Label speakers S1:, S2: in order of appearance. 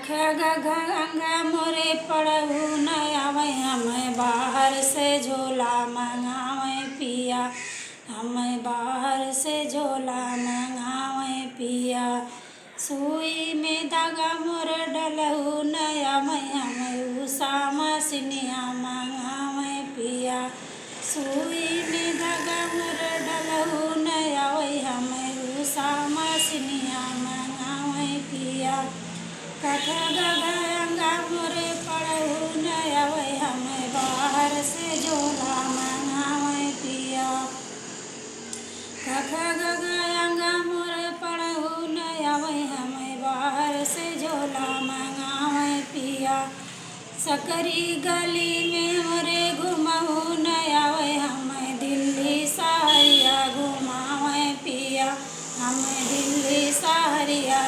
S1: गंगा मोरे पड़हू न आवे, हमें बाहर से झोला मंगावे पिया, हमें बाहर से झोला मंगावे पिया। सुई में धागा मोर डलहू न आवे, हमें उषा मसिनिया मंगावे पिया। सुई में धागा मोर डलहू न आवे, हमें उषा मसिनिया मंगावे पिया। गंगा मोरे पड़हू न आवे, हमें बाहर से झोला मंगावे पिया। गंगा मोरे पड़हू न आवे, हमें बाहर से झोला मंगावे पिया। सकरी गली में मोरे घुमहू न आवे, हमें दिल्ली सहरिया घुमावे पिया, हमें दिल्ली सहरिया